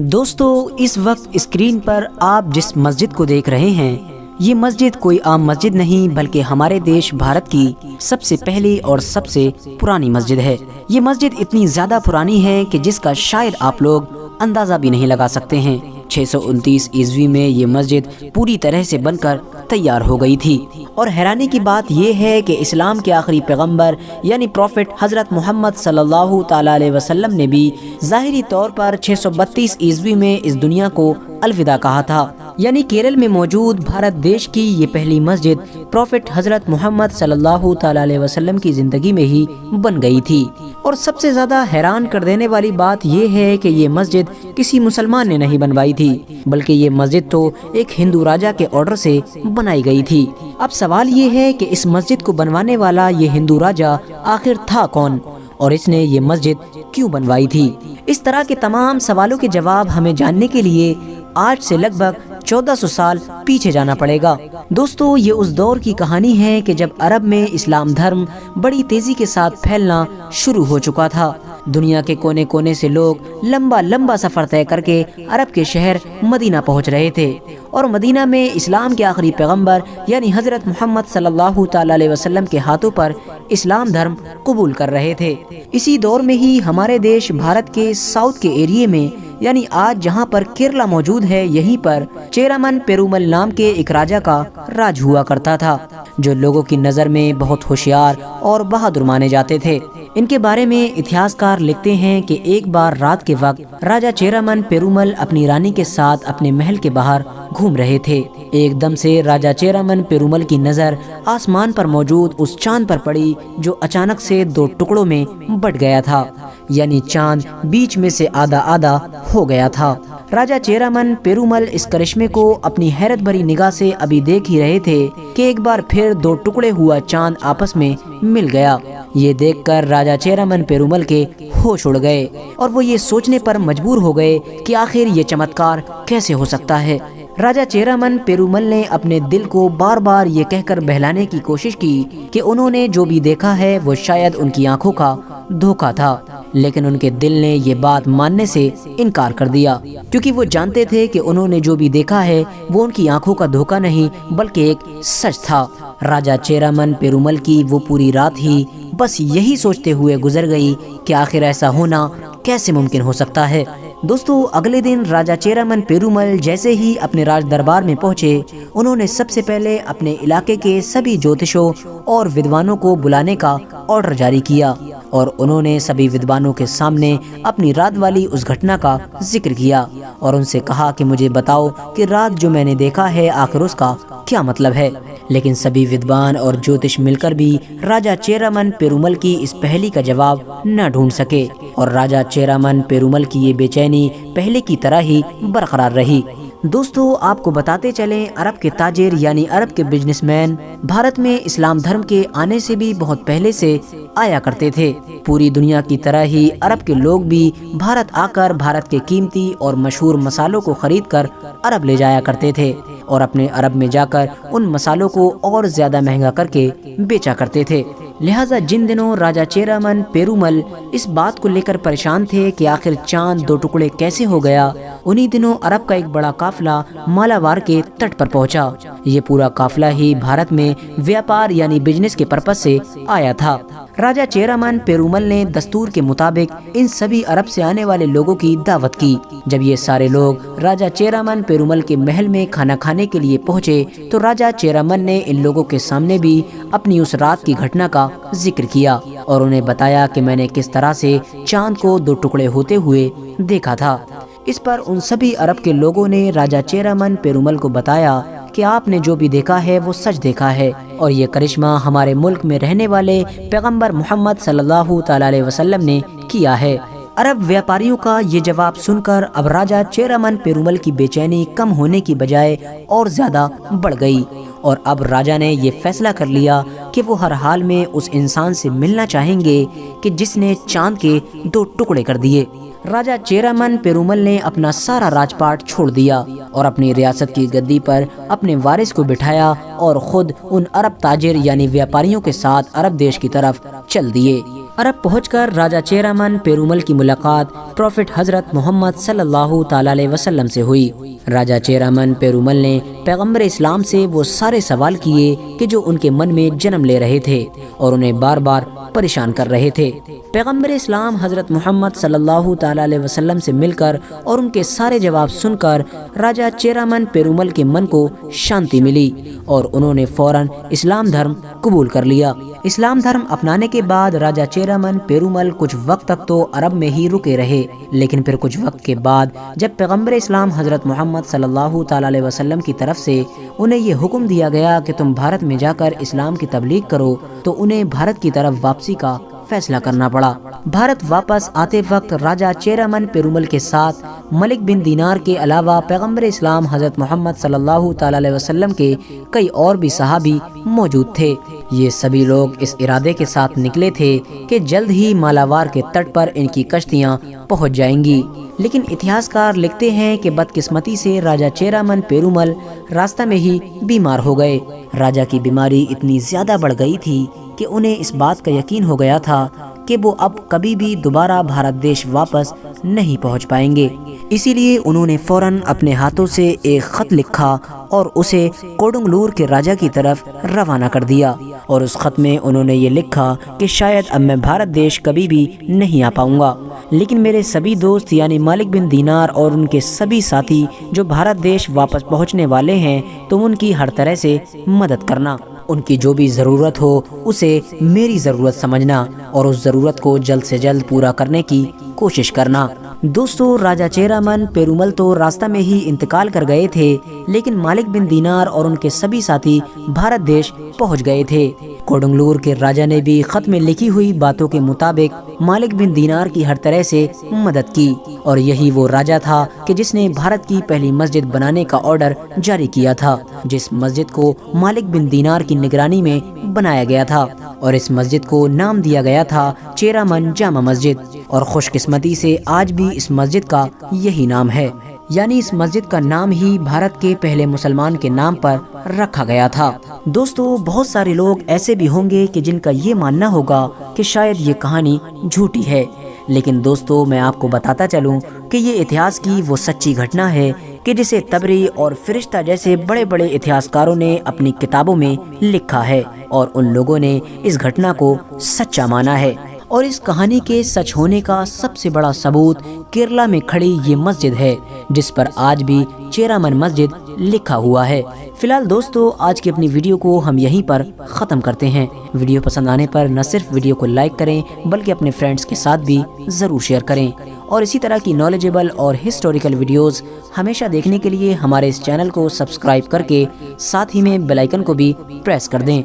دوستو اس وقت اسکرین پر آپ جس مسجد کو دیکھ رہے ہیں یہ مسجد کوئی عام مسجد نہیں بلکہ ہمارے دیش بھارت کی سب سے پہلی اور سب سے پرانی مسجد ہے۔ یہ مسجد اتنی زیادہ پرانی ہے کہ جس کا شاید آپ لوگ اندازہ بھی نہیں لگا سکتے ہیں۔ 629 عیسوی میں یہ مسجد پوری طرح سے بن کر تیار ہو گئی تھی، اور حیرانی کی بات یہ ہے کہ اسلام کے آخری پیغمبر یعنی پروفٹ حضرت محمد صلی اللہ تعالی علیہ وسلم نے بھی ظاہری طور پر 632 عیسوی میں اس دنیا کو الوداع کہا تھا، یعنی کیرل میں موجود بھارت دیش کی یہ پہلی مسجد پروفٹ حضرت محمد صلی اللہ تعالی علیہ وسلم کی زندگی میں ہی بن گئی تھی۔ اور سب سے زیادہ حیران کر دینے والی بات یہ ہے کہ یہ مسجد کسی مسلمان نے نہیں بنوائی تھی، بلکہ یہ مسجد تو ایک ہندو راجا کے آرڈر سے بنائی گئی تھی۔ اب سوال یہ ہے کہ اس مسجد کو بنوانے والا یہ ہندو راجا آخر تھا کون، اور اس نے یہ مسجد کیوں بنوائی تھی؟ اس طرح کے تمام سوالوں کے جواب ہمیں جاننے کے لیے آج سے لگ بھگ 1400 سال پیچھے جانا پڑے گا۔ دوستو یہ اس دور کی کہانی ہے کہ جب عرب میں اسلام دھرم بڑی تیزی کے ساتھ پھیلنا شروع ہو چکا تھا۔ دنیا کے کونے کونے سے لوگ لمبا سفر طے کر کے عرب کے شہر مدینہ پہنچ رہے تھے، اور مدینہ میں اسلام کے آخری پیغمبر یعنی حضرت محمد صلی اللہ تعالی علیہ وسلم کے ہاتھوں پر اسلام دھرم قبول کر رہے تھے۔ اسی دور میں ہی ہمارے دیش بھارت کے ساؤتھ کے ایریے میں، یعنی آج جہاں پر کیرلا موجود ہے، یہیں پر چیرامن پیرومل نام کے ایک راجا کا راج ہوا کرتا تھا، جو لوگوں کی نظر میں بہت ہوشیار اور بہادر مانے جاتے تھے۔ ان کے بارے میں اتہاسکار لکھتے ہیں کہ ایک بار رات کے وقت راجا چیرامن پیرومل اپنی رانی کے ساتھ اپنے محل کے باہر گھوم رہے تھے۔ ایک دم سے راجا چیرامن پیرومل کی نظر آسمان پر موجود اس چاند پر پڑی جو اچانک سے دو ٹکڑوں میں بٹ گیا تھا، یعنی چاند بیچ میں سے آدھا آدھا ہو گیا تھا۔ راجا چیرامن پیرومل اس کرشمے کو اپنی حیرت بھری نگاہ سے ابھی دیکھ ہی رہے تھے کہ ایک بار پھر دو ٹکڑے ہوا چاند آپس میں مل گیا۔ یہ دیکھ کر راجا چیرامن پیرومل کے ہوش اڑ گئے، اور وہ یہ سوچنے پر مجبور ہو گئے کہ آخر یہ چمتکار کیسے ہو سکتا ہے۔ راجا چیرامن پیرومل نے اپنے دل کو بار بار یہ کہہ کر بہلانے کی کوشش کی کہ انہوں نے جو بھی دیکھا ہے وہ شاید ان کی آنکھوں کا دھوکا تھا، لیکن ان کے دل نے یہ بات ماننے سے انکار کر دیا، کیونکہ وہ جانتے تھے کہ انہوں نے جو بھی دیکھا ہے وہ ان کی آنکھوں کا دھوکا نہیں بلکہ ایک سچ تھا۔ راجا چیرامن پیرومل کی وہ پوری رات ہی بس یہی سوچتے ہوئے گزر گئی کہ آخر ایسا ہونا کیسے ممکن ہو سکتا ہے۔ دوستو اگلے دن راجا چیرامن پیرومل جیسے ہی اپنے راج دربار میں پہنچے، انہوں نے سب سے پہلے اپنے علاقے کے سبھی جوتشوں اور ودوانوں کو بلانے کا آرڈر جاری کیا، اور انہوں نے سبھی ودوانوں کے سامنے اپنی رات والی اس گھٹنا کا ذکر کیا، اور ان سے کہا کہ مجھے بتاؤ کہ رات جو میں نے دیکھا ہے آخر اس کا کیا مطلب ہے۔ لیکن سبھی ودوان اور جوتش مل کر بھی راجا چیرامن پیرومل کی اس پہلی کا جواب نہ ڈھونڈ سکے، اور راجا چیرامن پیرومل کی یہ بے چینی پہلے کی طرح ہی برقرار رہی۔ دوستو آپ کو بتاتے چلیں، عرب کے تاجر یعنی عرب کے بزنس مین بھارت میں اسلام دھرم کے آنے سے بھی بہت پہلے سے آیا کرتے تھے۔ پوری دنیا کی طرح ہی عرب کے لوگ بھی بھارت آ کر بھارت کے قیمتی اور مشہور مسالوں کو خرید کر عرب لے جایا کرتے تھے، اور اپنے عرب میں جا کر ان مسالوں کو اور زیادہ مہنگا کر کے بیچا کرتے تھے۔ لہٰذا جن دنوں راجا چیرامن پیرومل اس بات کو لے کر پریشان تھے کہ آخر چاند دو ٹکڑے کیسے ہو گیا، انہی دنوں عرب کا ایک بڑا قافلہ مالاوار کے تٹ پر پہنچا۔ یہ پورا قافلہ ہی بھارت میں ویاپار یعنی بزنس کے پرپس سے آیا تھا۔ راجا چیرامن پیرومل نے دستور کے مطابق ان سبھی عرب سے آنے والے لوگوں کی دعوت کی۔ جب یہ سارے لوگ راجا چیرامن پیرومل کے محل میں کھانا کھانے کے لیے پہنچے تو راجا چیرامن نے ان لوگوں کے سامنے بھی اپنی اس رات کی گھٹنا کا ذکر کیا، اور انہیں بتایا کہ میں نے کس طرح سے چاند کو دو ٹکڑے ہوتے ہوئے دیکھا تھا۔ اس پر ان سبھی عرب کے لوگوں نے راجا چیرامن پیرومل کو بتایا کہ آپ نے جو بھی دیکھا ہے وہ سچ دیکھا ہے، اور یہ کرشمہ ہمارے ملک میں رہنے والے پیغمبر محمد صلی اللہ تعالی علیہ وسلم نے کیا ہے۔ عرب ویاپاریوں کا یہ جواب سن کر اب راجا چیرامن پیرومل کی بے چینی کم ہونے کی بجائے اور زیادہ بڑھ گئی، اور اب راجا نے یہ فیصلہ کر لیا کہ وہ ہر حال میں اس انسان سے ملنا چاہیں گے کہ جس نے چاند کے دو ٹکڑے کر دیے۔ راجا چیرامن پیرومل نے اپنا سارا راج پاٹ چھوڑ دیا اور اپنی ریاست کی گدی پر اپنے وارث کو بٹھایا اور خود ان عرب تاجر یعنی ویاپاریوں کے ساتھ عرب دیش کی طرف چل دیے۔ عرب پہنچ کر راجہ چیرامن پیرومل کی ملاقات پروفٹ حضرت محمد صلی اللہ تعالی علیہ وسلم سے ہوئی۔ راجہ چیرامن پیرومل نے پیغمبر اسلام سے وہ سارے سوال کیے کہ جو ان کے من میں جنم لے رہے تھے اور انہیں بار بار پریشان کر رہے تھے۔ پیغمبر اسلام حضرت محمد صلی اللہ تعالی علیہ وسلم سے مل کر اور ان کے سارے جواب سن کر راجہ چیرامن پیرومل کے من کو شانتی ملی اور انہوں نے فوراً اسلام دھرم قبول کر لیا۔ اسلام دھرم اپنانے کے بعد راجہ چیرامن پیرومل کچھ وقت تک تو عرب میں ہی رکے رہے، لیکن پھر کچھ وقت کے بعد جب پیغمبر اسلام حضرت محمد صلی اللہ تعالی علیہ وسلم کی طرف سے انہیں یہ حکم دیا گیا کہ تم بھارت میں جا کر اسلام کی تبلیغ کرو، تو انہیں بھارت کی طرف واپسی کا فیصلہ کرنا پڑا۔ بھارت واپس آتے وقت راجہ چیرامن پیرومل کے ساتھ ملک بن دینار کے علاوہ پیغمبر اسلام حضرت محمد صلی اللہ تعالی علیہ وسلم کے کئی اور بھی صحابی موجود تھے۔ یہ سبھی لوگ اس ارادے کے ساتھ نکلے تھے کہ جلد ہی مالاوار کے تٹ پر ان کی کشتیاں پہنچ جائیں گی، لیکن اتہاسکار لکھتے ہیں کہ بدقسمتی سے راجہ چیرامن پیرومل راستہ میں ہی بیمار ہو گئے۔ راجہ کی بیماری اتنی زیادہ بڑھ گئی تھی کہ انہیں اس بات کا یقین ہو گیا تھا کہ وہ اب کبھی بھی دوبارہ بھارت دیش واپس نہیں پہنچ پائیں گے۔ اسی لیے انہوں نے فوراً اپنے ہاتھوں سے ایک خط لکھا اور اسے کوڈنگلور کے راجہ کی طرف روانہ کر دیا، اور اس خط میں انہوں نے یہ لکھا کہ شاید اب میں بھارت دیش کبھی بھی نہیں آ پاؤں گا، لیکن میرے سبھی دوست یعنی مالک بن دینار اور ان کے سبھی ساتھی جو بھارت دیش واپس پہنچنے والے ہیں، تم ان کی ہر طرح سے مدد کرنا، ان کی جو بھی ضرورت ہو اسے میری ضرورت سمجھنا اور اس ضرورت کو جلد سے جلد پورا کرنے کی کوشش کرنا۔ دوستو، راجہ چیرامن پیرومل تو راستہ میں ہی انتقال کر گئے تھے، لیکن مالک بن دینار اور ان کے سبھی ساتھی بھارت دیش پہنچ گئے تھے۔ کوڈنگلور کے راجہ نے بھی خط میں لکھی ہوئی باتوں کے مطابق مالک بن دینار کی ہر طرح سے مدد کی، اور یہی وہ راجہ تھا کہ جس نے بھارت کی پہلی مسجد بنانے کا آرڈر جاری کیا تھا، جس مسجد کو مالک بن دینار کی نگرانی میں بنایا گیا تھا، اور اس مسجد کو نام دیا گیا تھا چیرامن جامع مسجد، اور خوش قسمتی سے آج بھی اس مسجد کا یہی نام ہے، یعنی اس مسجد کا نام ہی بھارت کے پہلے مسلمان کے نام پر رکھا گیا تھا۔ دوستو، بہت سارے لوگ ایسے بھی ہوں گے کہ جن کا یہ ماننا ہوگا کہ شاید یہ کہانی جھوٹی ہے، لیکن دوستو میں آپ کو بتاتا چلوں کہ یہ اتہاس کی وہ سچی گھٹنا ہے کہ جسے تبری اور فرشتہ جیسے بڑے بڑے اتہاسکاروں نے اپنی کتابوں میں لکھا ہے، اور ان لوگوں نے اس گھٹنا کو سچا مانا ہے۔ اور اس کہانی کے سچ ہونے کا سب سے بڑا ثبوت کیرلا میں کھڑی یہ مسجد ہے، جس پر آج بھی چیرامن مسجد لکھا ہوا ہے۔ فی الحال دوستو، آج کی اپنی ویڈیو کو ہم یہیں پر ختم کرتے ہیں۔ ویڈیو پسند آنے پر نہ صرف ویڈیو کو لائک کریں بلکہ اپنے فرینڈز کے ساتھ بھی ضرور شیئر کریں، اور اسی طرح کی نالجیبل اور ہسٹوریکل ویڈیوز ہمیشہ دیکھنے کے لیے ہمارے اس چینل کو سبسکرائب کر کے ساتھ ہی میں بیل آئیکن کو بھی پریس کر دیں۔